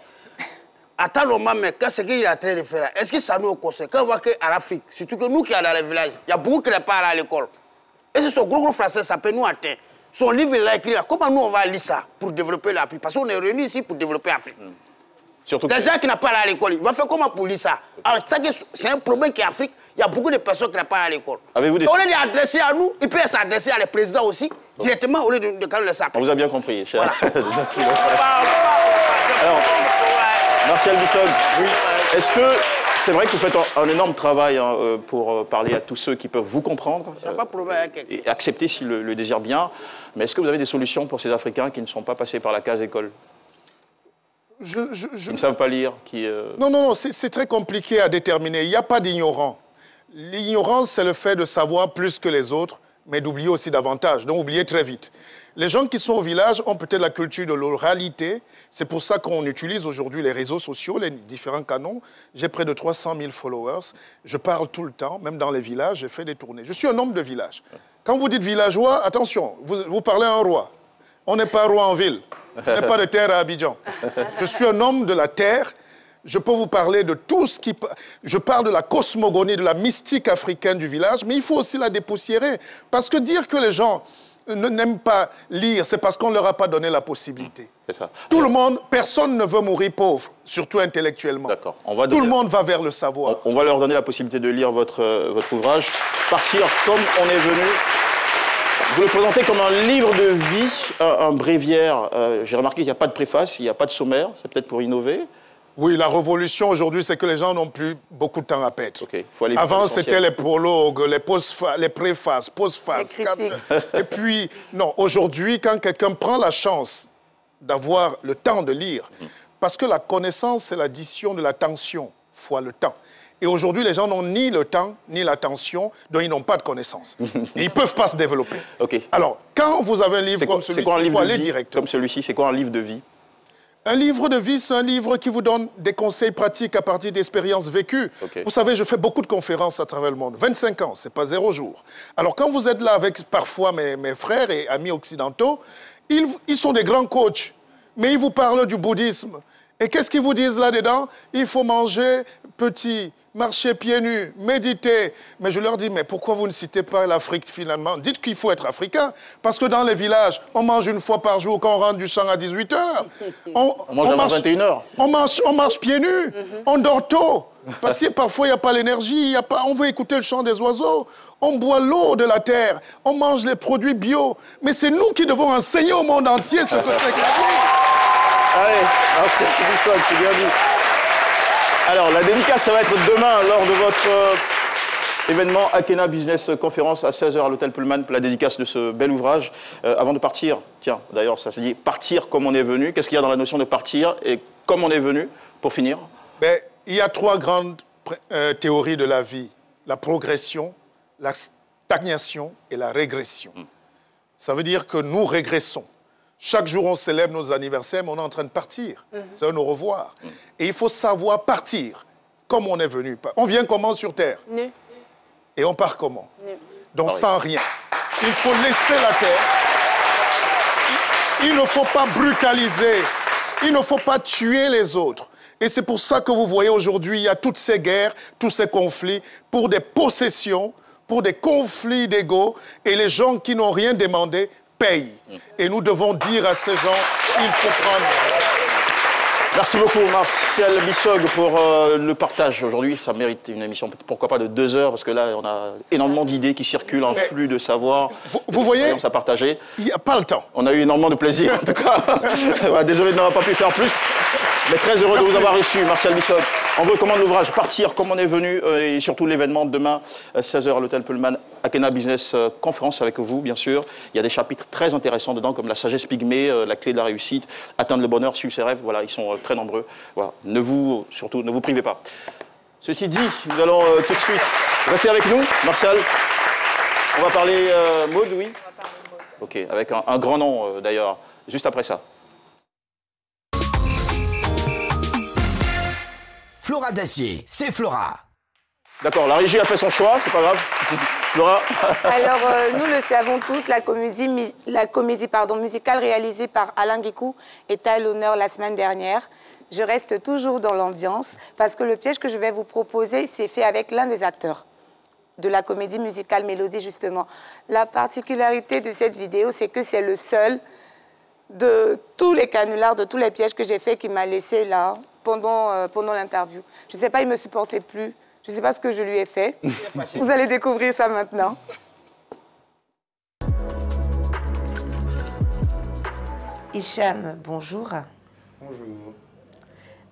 attends le moment, mais qu'est-ce qu'il est en train de faire? Est-ce que ça nous concerne? Quand on voit qu'en Afrique, surtout que nous qui sommes dans les villages, il y a beaucoup qui ne sont pas allés à l'école. Et ce gros français, ça peut nous atteindre. Son livre est là écrit là. Comment nous, on va lire ça pour développer l'Afrique? Parce qu'on est réunis ici pour développer l'Afrique. Les gens qui n'ont pas allé à l'école, ils vont faire comment pour lire ça? Alors, c'est un problème qui est Afrique. Il y a beaucoup de personnes qui n'ont pas allé à l'école. Au lieu d'adresser à nous, ils peuvent s'adresser à les présidents aussi, directement, au lieu de quand les sapins. On vous a bien compris, cher. Alors, Martial Bisson, est-ce que c'est vrai que vous faites un énorme travail pour parler à tous ceux qui peuvent vous comprendre et accepter s'ils le désirent bien, mais est-ce que vous avez des solutions pour ces Africains qui ne sont pas passés par la case école? Qui ne savent pas lire, Non, c'est très compliqué à déterminer. Il n'y a pas d'ignorant. L'ignorance, c'est le fait de savoir plus que les autres, mais d'oublier aussi davantage, donc oublier très vite. Les gens qui sont au village ont peut-être la culture de l'oralité. C'est pour ça qu'on utilise aujourd'hui les réseaux sociaux, les différents canaux. J'ai près de 300 000 followers. Je parle tout le temps, même dans les villages, je fais des tournées. Je suis un homme de village. Quand vous dites villageois, attention, vous parlez à un roi. On n'est pas roi en ville. Je n'ai pas de terre à Abidjan. Je suis un homme de la terre. Je peux vous parler de tout ce qui... Je parle de la cosmogonie, de la mystique africaine du village, mais il faut aussi la dépoussiérer. Parce que dire que les gens n'aiment pas lire, c'est parce qu'on ne leur a pas donné la possibilité. C'est ça. Tout le monde, personne ne veut mourir pauvre, surtout intellectuellement. D'accord. Tout le monde va vers le savoir. On va leur donner la possibilité de lire votre ouvrage, Partir comme on est venu. Vous le présentez comme un livre de vie, un bréviaire. J'ai remarqué qu'il n'y a pas de préface, il n'y a pas de sommaire. C'est peut-être pour innover. Oui, la révolution aujourd'hui, c'est que les gens n'ont plus beaucoup de temps à perdre. Avant, c'était les prologues, les préfaces, postfaces. Et puis, non, aujourd'hui, quand quelqu'un prend la chance d'avoir le temps de lire, parce que la connaissance, c'est l'addition de l'attention fois le temps. Et aujourd'hui, les gens n'ont ni le temps, ni l'attention, donc ils n'ont pas de connaissances. Et ils ne peuvent pas se développer. Alors, quand vous avez un livre comme celui-ci, il faut aller directement. Comme celui-ci, c'est quoi un livre de vie? Un livre de vie, c'est un livre qui vous donne des conseils pratiques à partir d'expériences vécues. Vous savez, je fais beaucoup de conférences à travers le monde. 25 ans, ce n'est pas 0 jour. Alors, quand vous êtes là avec parfois mes frères et amis occidentaux, ils sont des grands coachs, mais ils vous parlent du bouddhisme. Et qu'est-ce qu'ils vous disent là-dedans? Il faut manger petit, marcher pieds nus, méditer. Mais je leur dis, mais pourquoi vous ne citez pas l'Afrique finalement? Dites qu'il faut être africain. Parce que dans les villages, on mange une fois par jour quand on rentre du champ à 18 h. On mange à 21 h. On marche pieds nus. On dort tôt. Parce que parfois, il n'y a pas l'énergie. On veut écouter le chant des oiseaux. On boit l'eau de la terre. On mange les produits bio. Mais c'est nous qui devons enseigner au monde entier ce que c'est que la vie. Allez, merci, c'est bien dit. Alors, la dédicace, ça va être demain lors de votre événement Akena Business Conférence à 16 h à l'hôtel Pullman pour la dédicace de ce bel ouvrage. Avant de partir, tiens, d'ailleurs, ça se dit partir comme on est venu. Qu'est-ce qu'il y a dans la notion de partir et comme on est venu, pour finir? Il y a 3 grandes théories de la vie. La progression, la stagnation et la régression. Ça veut dire que nous régressons. Chaque jour, on célèbre nos anniversaires, mais on est en train de partir. C'est un au revoir. Et il faut savoir partir comme on est venu. On vient comment sur Terre? Nu. Et on part comment? Nu. Donc sans rien. Il faut laisser la Terre. Il ne faut pas brutaliser. Il ne faut pas tuer les autres. Et c'est pour ça que vous voyez aujourd'hui, il y a toutes ces guerres, tous ces conflits, pour des possessions, pour des conflits d'ego. Et les gens qui n'ont rien demandé payent. Et nous devons dire à ces gens, il faut prendre... Merci beaucoup Martial Bissog pour le partage aujourd'hui. Ça mérite une émission, pourquoi pas de 2 heures, parce que là, on a énormément d'idées qui circulent, un flux de savoir. Vous voyez, à partager. Il n'y a pas le temps. On a eu énormément de plaisir, en tout cas. Voilà, désolé de n'avoir pas pu faire plus. Mais très heureux de vous avoir reçu, Martial Bissog. On vous recommande l'ouvrage Partir comme on est venu, et surtout l'événement de demain, 16h à l'hôtel Pullman, Akena Business Conférence avec vous, bien sûr. Il y a des chapitres très intéressants dedans, comme la sagesse pygmée, la clé de la réussite, atteindre le bonheur, suivre ses rêves. Voilà, ils sont très nombreux. Voilà. Surtout, ne vous privez pas. Ceci dit, nous allons tout de suite rester avec nous, Martial. On va parler mode, oui. On va parler mode. Ok, avec un grand nom d'ailleurs, juste après ça. Flora d'acier, c'est Flora. D'accord, la régie a fait son choix, c'est pas grave. Flora. Alors, nous le savons tous, la comédie musicale réalisée par Alain Guicou était à l'honneur la semaine dernière. Je reste toujours dans l'ambiance parce que le piège que je vais vous proposer, c'est fait avec l'un des acteurs de la comédie musicale Mélodie, justement. La particularité de cette vidéo, c'est que c'est le seul de tous les canulars, de tous les pièges que j'ai fait qui m'a laissé là pendant l'interview. Je ne sais pas, il ne me supportait plus. Je ne sais pas ce que je lui ai fait. Vous allez découvrir ça maintenant. Hicham, bonjour. Bonjour.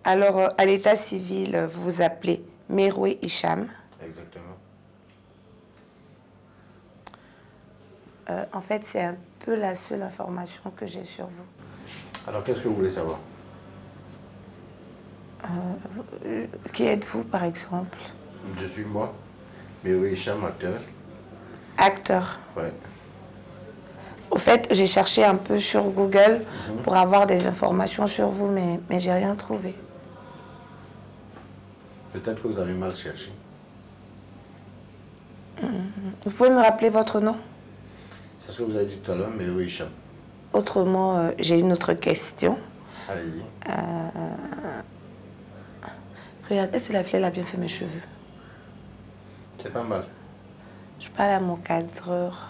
Alors, à l'état civil, vous vous appelez Meroué Hicham. Exactement. En fait, c'est un peu la seule information que j'ai sur vous. Alors, qu'est-ce que vous voulez savoir? Qui êtes-vous, par exemple? Je suis moi, Meroué Hicham, acteur. Acteur? Ouais. Au fait, j'ai cherché un peu sur Google pour avoir des informations sur vous, mais j'ai rien trouvé. Peut-être que vous avez mal cherché. Vous pouvez me rappeler votre nom? C'est ce que vous avez dit tout à l'heure, Meroué Hicham. Autrement, j'ai une autre question. Allez-y. Regarde, est-ce que la fleur a bien fait mes cheveux? C'est pas mal. Je parle à mon cadreur.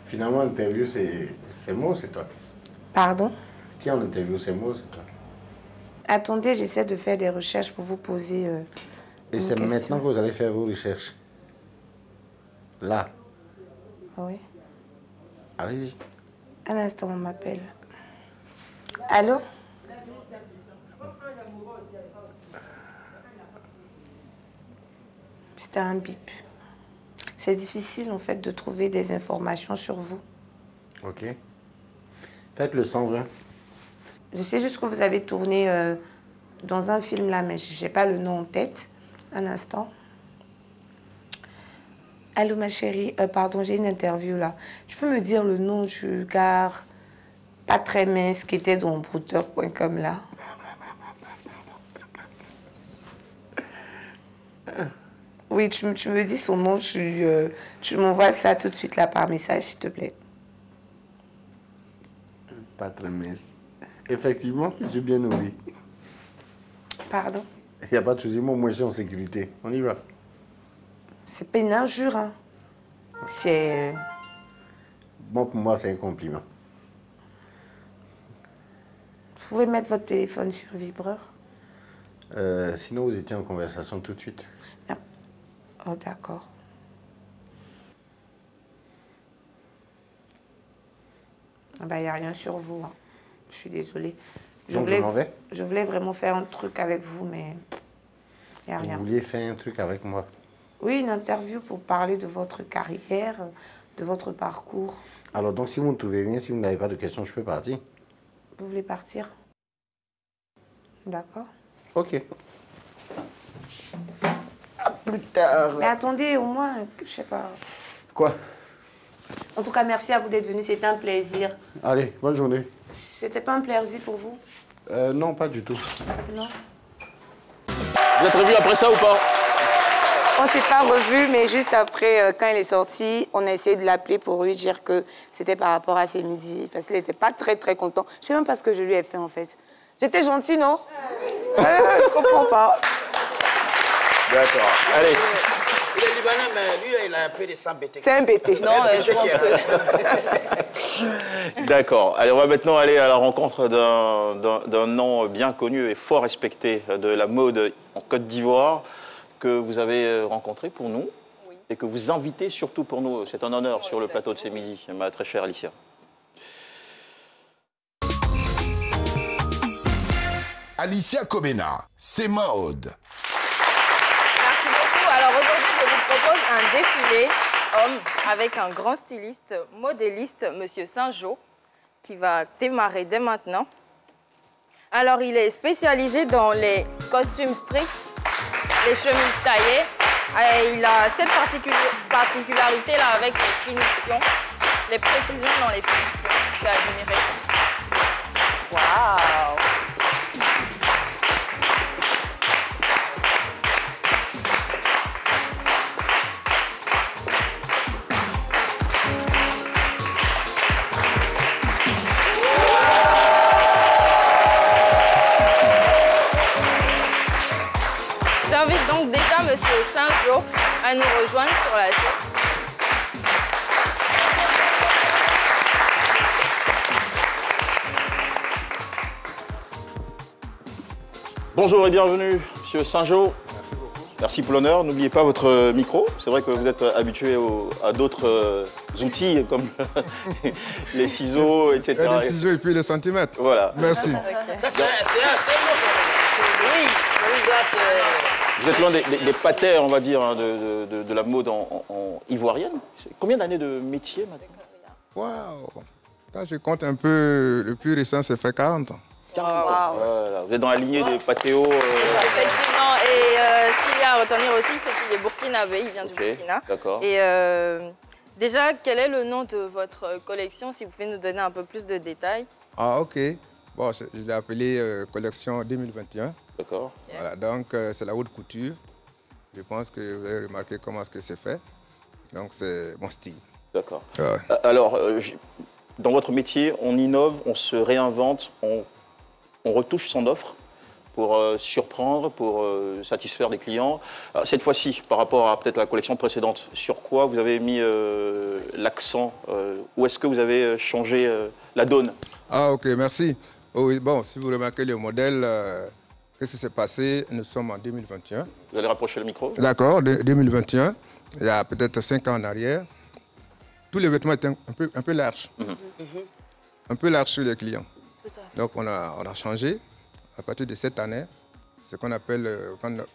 Finalement, l'interview, c'est moi ou c'est toi? Pardon? Qui en interview, c'est moi ou c'est toi? Attendez, j'essaie de faire des recherches pour vous poser Et c'est maintenant que vous allez faire vos recherches? Là? Oui. Allez-y. Un instant, on m'appelle. Allô? C'était un bip. C'est difficile, en fait, de trouver des informations sur vous. Ok. Faites le 120. Je sais juste que vous avez tourné dans un film là, mais je n'ai pas le nom en tête. Un instant. Allô, ma chérie. Pardon, j'ai une interview là. Tu peux me dire le nom du gars pas très mince qui était dans brouteur.com là? Oui, tu me dis son nom, tu m'envoies ça tout de suite là par message, s'il te plaît. Pas très mince. Effectivement, j'ai bien oublié. Pardon? Il n'y a pas de souci, moi je suis en sécurité. On y va. C'est pas une injure, hein. C'est... Bon, pour moi, c'est un compliment. Vous pouvez mettre votre téléphone sur vibreur? Sinon, vous étiez en conversation tout de suite. Oh, d'accord. Ah bah, il n'y a rien sur vous. Hein. Je suis désolée. Donc, je m'en vais? Je voulais vraiment faire un truc avec vous, mais il n'y a rien. Vous vouliez faire un truc avec moi? Oui, une interview pour parler de votre carrière, de votre parcours. Alors, donc, si vous ne trouvez rien, si vous n'avez pas de questions, je peux partir? Vous voulez partir? D'accord. Ok. À plus tard. Mais attendez, au moins, je sais pas. Quoi? En tout cas, merci à vous d'être venus. C'était un plaisir. Allez, bonne journée. C'était pas un plaisir pour vous? Non, pas du tout. Non. Vous êtes revus après ça ou pas? On ne s'est pas revus, mais juste après, quand il est sorti, on a essayé de l'appeler pour lui dire que c'était par rapport à ses midis, parce qu'il n'était pas très, très content. Je ne sais même pas ce que je lui ai fait, en fait. J'étais gentille, non? Je ne comprends pas. D'accord. Allez. Il est libanais, mais lui, il a un peu de sang bêté. C'est un bêté. Non, je pense que... D'accord. Allez, on va maintenant aller à la rencontre d'un nom bien connu et fort respecté de la mode en Côte d'Ivoire que vous avez rencontré pour nous et que vous invitez surtout pour nous. C'est un honneur sur le plateau de ces midis, ma très chère Alicia. Alicia Komena, c'est mode. Merci beaucoup. Alors aujourd'hui, je vous propose un défilé homme avec un grand styliste, modéliste, Monsieur Saint-Jo, qui va démarrer dès maintenant. Alors, il est spécialisé dans les costumes stricts, les chemises taillées. Et il a cette particularité-là avec les finitions, les précisions dans les finitions. Je vais admirer. Waouh! J'invite donc déjà M. Saint-Jo à nous rejoindre sur la scène. Bonjour et bienvenue, M. Saint-Jo. Merci beaucoup. Merci pour l'honneur. N'oubliez pas votre micro. C'est vrai que vous êtes habitué à d'autres outils comme les ciseaux, etc. Les ciseaux et puis les centimètres. Voilà. Merci. Vous êtes l'un des patères, on va dire, hein, de la mode en ivoirienne. Combien d'années de métier maintenant? Waouh! Quand je compte un peu, le plus récent, ça fait 40 ans. 40 ans. Voilà. Vous êtes dans la lignée des patéos. Effectivement. Et ce qu'il y a à retenir aussi, c'est qu'il est burkinabé, il vient du Burkina. D'accord. Et déjà, quel est le nom de votre collection, si vous pouvez nous donner un peu plus de détails? Ah, ok. Bon, je l'ai appelé collection 2021. D'accord. Voilà, donc c'est la haute couture. Je pense que vous avez remarqué comment est-ce que c'est fait. Donc c'est mon style. D'accord. Ouais. Alors, dans votre métier, on innove, on se réinvente, on retouche son offre pour surprendre, pour satisfaire des clients. Alors, cette fois-ci, par rapport à peut-être la collection précédente, sur quoi vous avez mis l'accent? Où est-ce que vous avez changé la donne? Ah, ok, merci. Oh, oui, bon, si vous remarquez le modèle, qu'est-ce qui s'est passé? Nous sommes en 2021. Vous allez rapprocher le micro? D'accord, 2021. Il y a peut-être 5 ans en arrière. Tous les vêtements étaient un peu larges. Un peu larges sur les clients. Donc on a changé à partir de cette année, ce qu'on appelle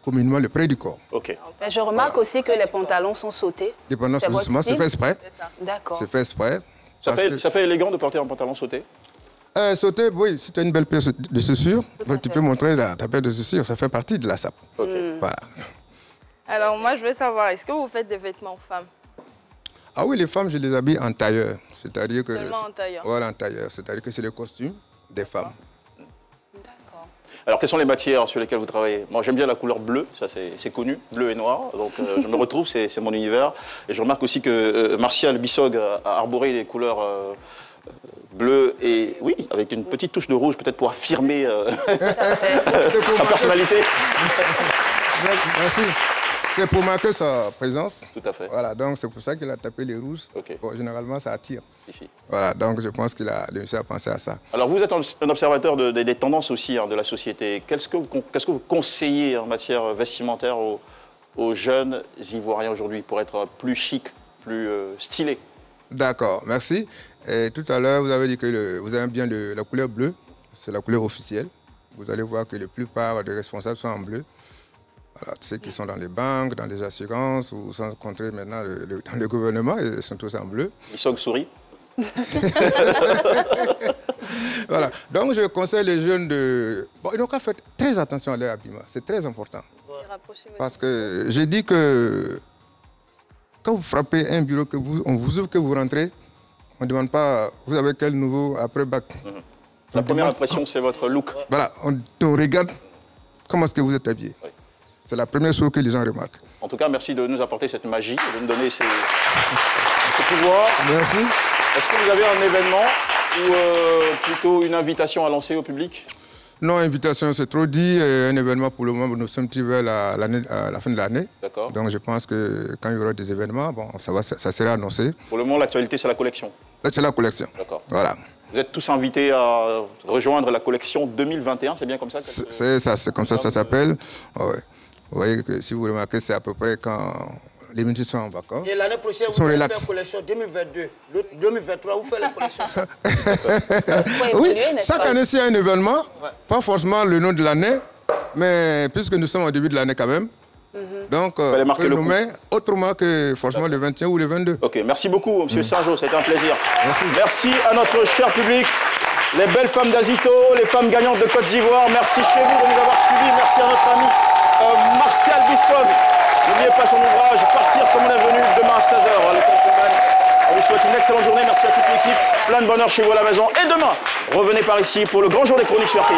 communément le près du corps. Ok. Je remarque aussi que les pantalons sont sautés. Les pantalons sont doucement, c'est fait exprès. D'accord. C'est fait exprès. Ça fait élégant de porter un pantalon sauté? Sauter, oui, si tu as une belle paire de chaussures, tu peux montrer ta paire de chaussures, ça fait partie de la sape. Okay. Voilà. Alors moi, je veux savoir, est-ce que vous faites des vêtements femmes? Ah oui, les femmes, je les habille en tailleur. C'est-à-dire que... Seulement en tailleur? Voilà, en tailleur. C'est-à-dire que c'est le costume des femmes. D'accord. Alors, quelles sont les matières sur lesquelles vous travaillez? Moi, j'aime bien la couleur bleue, ça c'est connu, bleu et noir. Donc, je me retrouve, c'est mon univers. Et je remarque aussi que Martial Bissog a arboré les couleurs bleu et, oui, avec une petite touche de rouge, peut-être pour affirmer sa personnalité. Merci. C'est pour marquer sa présence. Tout à fait. Voilà, donc c'est pour ça qu'il a tapé les rouges. Okay. Bon, généralement, ça attire. Ici. Voilà, donc je pense qu'il a réussi à penser à ça. Alors, vous êtes un observateur des tendances aussi de la société. Qu'est-ce que vous conseillez en matière vestimentaire aux jeunes Ivoiriens aujourd'hui pour être plus chic, plus stylé? D'accord, merci. Et tout à l'heure, vous avez dit que vous aimez bien la couleur bleue. C'est la couleur officielle. Vous allez voir que la plupart des responsables sont en bleu. Voilà, tous ceux qui sont dans les banques, dans les assurances ou sont rencontrés maintenant dans le gouvernement, ils sont tous en bleu. Ils sont souris. Voilà, donc je conseille les jeunes de... Bon, ils n'ont qu'à faire très attention à leur habillement, c'est très important. Parce que j'ai dit que quand vous frappez un bureau, on vous ouvre, que vous rentrez, On ne demande pas, vous avez quel nouveau après bac. La première impression, c'est votre look. Voilà, on regarde comment est-ce que vous êtes habillé. Oui. C'est la première chose que les gens remarquent. En tout cas, merci de nous apporter cette magie, de nous donner ce pouvoir. Merci. Est-ce que vous avez un événement ou plutôt une invitation à lancer au public? Non, invitation, c'est trop dit. Un événement, pour le moment, nous sommes vers la fin de l'année. D'accord. Donc, je pense que quand il y aura des événements, bon, ça sera annoncé. Pour le moment, l'actualité, c'est la collection. C'est la collection. D'accord. Voilà. Vous êtes tous invités à rejoindre la collection 2021, c'est bien comme ça? C'est ça, c'est comme ça s'appelle. Ouais. Vous voyez que si vous remarquez, c'est à peu près quand les ministres sont en vacances. Et l'année prochaine, vous faites la collection 2022. 2023, vous faites la collection. Oui, chaque année, s'il y a un événement, pas forcément le nom de l'année, mais puisque nous sommes au début de l'année quand même, donc on peut nommer autrement que forcément le 21 ou le 22. Ok, merci beaucoup, M. Saint-Jean, c'était un plaisir. Merci à notre cher public, les belles femmes d'Azito, les femmes gagnantes de Côte d'Ivoire. Merci chez vous de nous avoir suivis. Merci à notre ami Martial Bisson. N'oubliez pas son ouvrage, Partir comme on est venu, demain à 16h. On vous souhaite une excellente journée. Merci à toute l'équipe. Plein de bonheur chez vous à la maison. Et demain, revenez par ici pour le grand jour des chroniques sur RTI.